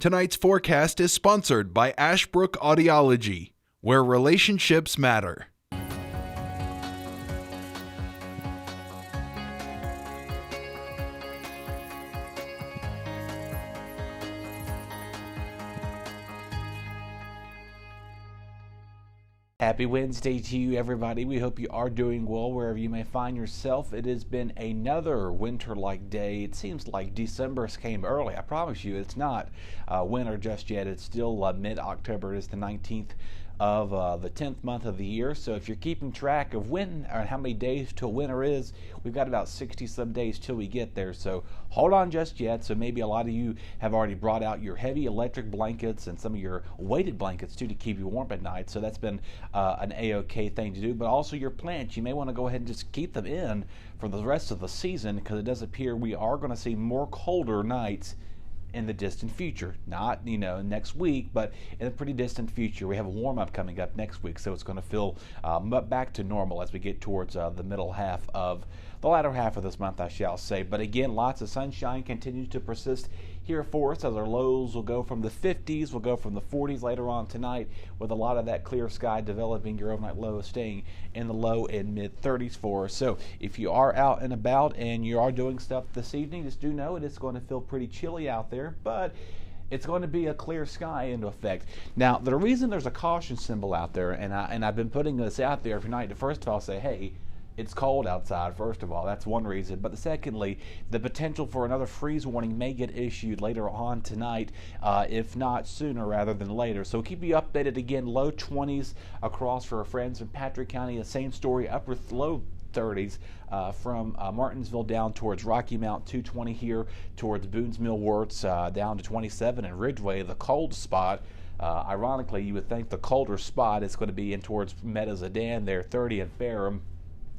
Tonight's forecast is sponsored by Ashbrook Audiology, where relationships matter. Happy Wednesday to you, everybody. We hope you are doing well wherever you may find yourself. It has been another winter-like day. It seems like December came early. I promise you it's not winter just yet. It's still mid-October. It is the 19th of the 10th month of the year. So if you're keeping track of when or how many days till winter is, we've got about 60-some days till we get there. So hold on just yet. So maybe a lot of you have already brought out your heavy electric blankets and some of your weighted blankets too to keep you warm at night. So that's been an A-OK thing to do. But also your plants, you may want to go ahead and just keep them in for the rest of the season, because it does appear we are going to see more colder nights in the distant future. Not, next week, but in a pretty distant future. We have a warm-up coming up next week, so it's going to feel back to normal as we get towards the latter half of this month, I shall say. But again, lots of sunshine continues to persist here for us, as our lows will go from the 50s, will go from the 40s later on tonight, with a lot of that clear sky developing. Your overnight low staying in the low and mid 30s for us. So if you are out and about and you are doing stuff this evening, just do know it is going to feel pretty chilly out there, but it's going to be a clear sky into effect. Now, the reason there's a caution symbol out there, and I've been putting this out there every night to first of all say, hey, it's cold outside, first of all. That's one reason. But secondly, the potential for another freeze warning may get issued later on tonight, if not sooner rather than later. So keep you updated. Again, low 20s across for our friends in Patrick County. The same story, low 30s from Martinsville down towards Rocky Mount, 220 here towards Boone's Mill Wirtz, down to 27 in Ridgeway, the cold spot. Ironically, you would think the colder spot is going to be in towards Meta-Zedan there, 30 in Ferrum.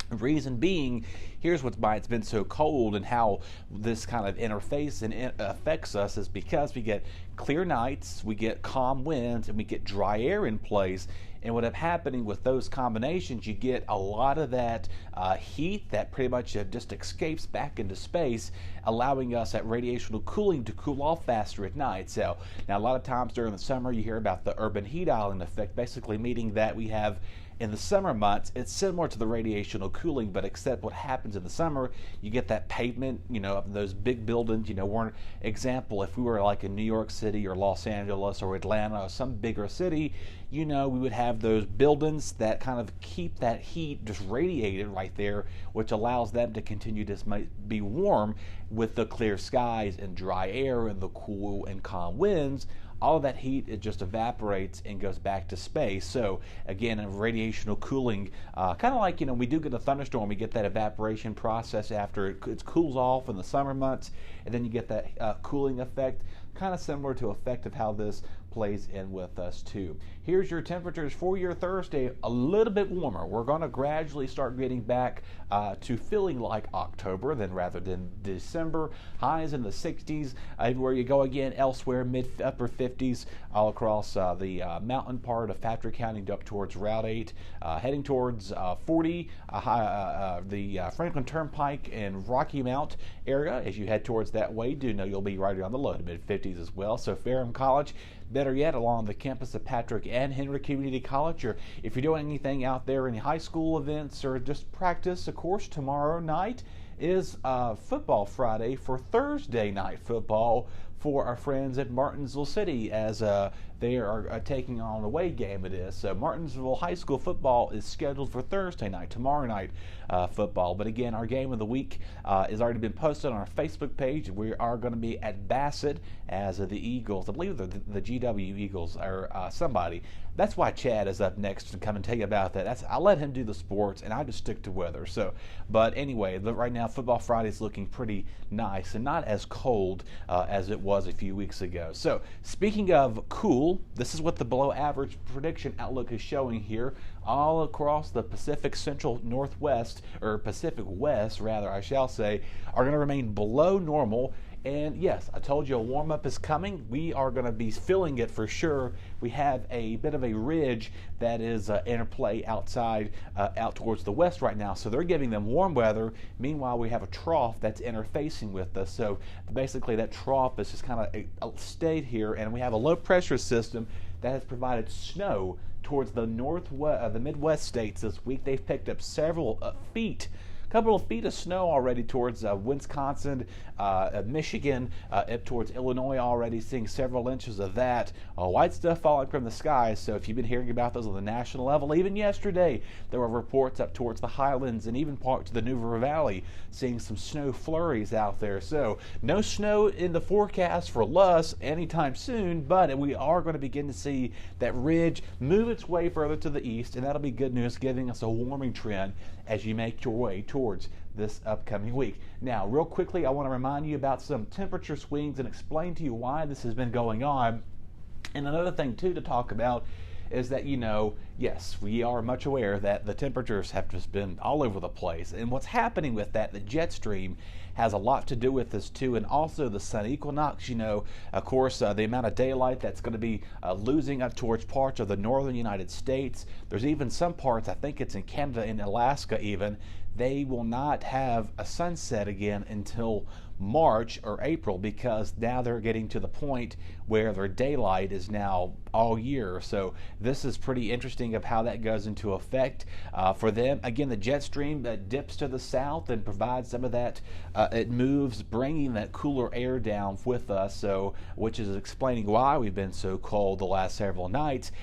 Reason being, here's why it's been so cold and how this kind of interface and affects us is because we get clear nights, we get calm winds, and we get dry air in place. And what ends up happening with those combinations, you get a lot of that heat that pretty much just escapes back into space, allowing us that radiational cooling to cool off faster at night. So now a lot of times during the summer you hear about the urban heat island effect, basically meaning that we have in the summer months, it's similar to the radiational cooling, but except what happens in the summer, you get that pavement, of those big buildings. For example, if we were like in New York City or Los Angeles or Atlanta or some bigger city, we would have those buildings that kind of keep that heat just radiated right there, which allows them to continue to be warm with the clear skies and dry air and the cool and calm winds. All of that heat, it just evaporates and goes back to space. So again, a radiational cooling, kind of like, we do get a thunderstorm, we get that evaporation process after it cools off in the summer months, and then you get that cooling effect, kind of similar to effect of how this plays in with us too. Here's your temperatures for your Thursday, a little bit warmer. We're going to gradually start getting back to feeling like October rather than December. Highs in the 60s everywhere you go. Again, elsewhere upper 50s all across the mountain part of Patrick County up towards Route 8, heading towards 40, the Franklin Turnpike and Rocky Mount area. As you head towards that way, do know you'll be right around the low to mid 50s as well. So Ferrum College, better yet, along the campus of Patrick and Henry Community College, or if you're doing anything out there, any high school events or just practice, of course, tomorrow night is Football Friday for Thursday night football for our friends at Martinsville City, as they are taking on an away game. It is. So Martinsville High School football is scheduled for Thursday night, tomorrow night football. But again, our game of the week has already been posted on our Facebook page. We are going to be at Bassett as the Eagles. I believe the GW Eagles or somebody. That's why Chad is up next to come and tell you about that. I'll let him do the sports, and I just stick to weather. So, but anyway, right now Football Friday is looking pretty nice and not as cold as it was a few weeks ago. So, speaking of cool, this is what the below average prediction outlook is showing here. All across the Pacific Central Northwest, or Pacific West rather, I shall say, are going to remain below normal And yes, I told you a warm-up is coming. We are going to be feeling it for sure. We have a bit of a ridge that is interplay outside, out towards the west right now. So they're giving them warm weather. Meanwhile, we have a trough that's interfacing with us. So basically that trough is just kind of stayed here, and we have a low pressure system that has provided snow towards the the Midwest states this week. They've picked up several couple of feet of snow already towards Wisconsin, Michigan, up towards Illinois already, seeing several inches of that. White stuff falling from the sky, so if you've been hearing about those on the national level, even yesterday, there were reports up towards the Highlands and even parts of the New River Valley, seeing some snow flurries out there. So no snow in the forecast for us anytime soon, but we are going to begin to see that ridge move its way further to the east, and that'll be good news, giving us a warming trend as you make your way towards this upcoming week. Now, real quickly, I want to remind you about some temperature swings and explain to you why this has been going on. And another thing, too, to talk about is that, yes, we are much aware that the temperatures have just been all over the place. And what's happening with that, the jet stream has a lot to do with this too, and also the sun equinox. Of course, the amount of daylight that's going to be losing up towards parts of the northern United States. There's even some parts, I think it's in Canada and Alaska even, they will not have a sunset again until March or April, because now they're getting to the point where their daylight is now all year. So this is pretty interesting of how that goes into effect for them. Again, the jet stream that dips to the south and provides some of that. It moves, bringing that cooler air down with us, so which is explaining why we've been so cold the last several nights.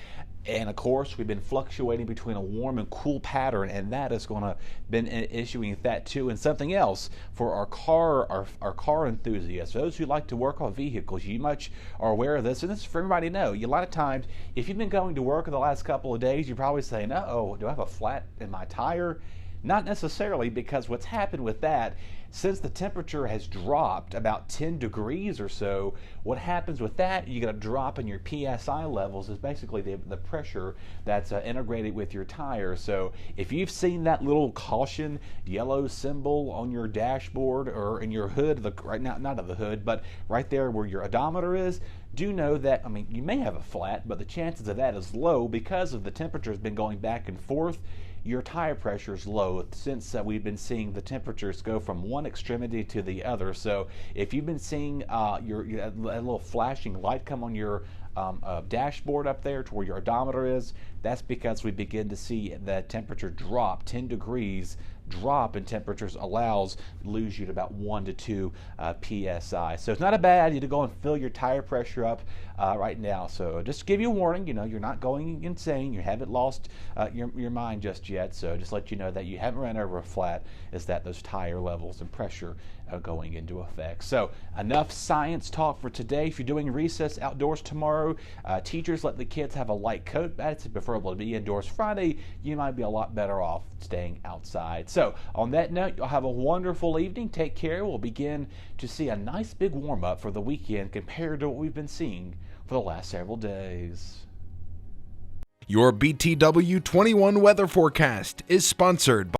And of course, we've been fluctuating between a warm and cool pattern, and that is going to been issuing that too. And something else for our car enthusiasts, those who like to work on vehicles, you much are aware of this, and this is for everybody to know. A lot of times, if you've been going to work in the last couple of days, you're probably saying, "Uh-oh, do I have a flat in my tire?" Not necessarily, because what's happened with that, since the temperature has dropped about 10 degrees or so, what happens with that, you get a drop in your PSI levels, is basically the pressure that's integrated with your tire. So if you've seen that little caution yellow symbol on your dashboard or in your hood, right now, not of the hood, but right there where your odometer is, do know that, you may have a flat, but the chances of that is low because of the temperature has been going back and forth. Your tire pressure is low since we've been seeing the temperatures go from one extremity to the other. So if you've been seeing a little flashing light come on your dashboard up there to where your odometer is, that's because we begin to see the temperature drop. 10 degrees drop in temperatures lose you to about 1 to 2 psi. So it's not a bad idea to go and fill your tire pressure up right now. So just to give you a warning, you're not going insane. You haven't lost your mind just yet. So just let you know that you haven't run over a flat, is that those tire levels and pressure are going into effect. So enough science talk for today. If you're doing recess outdoors tomorrow, teachers let the kids have a light coat. It's preferable to be indoors. Friday, you might be a lot better off staying outside. So on that note, you'll have a wonderful evening. Take care. We'll begin to see a nice big warm-up for the weekend compared to what we've been seeing for the last several days. Your BTW21 weather forecast is sponsored by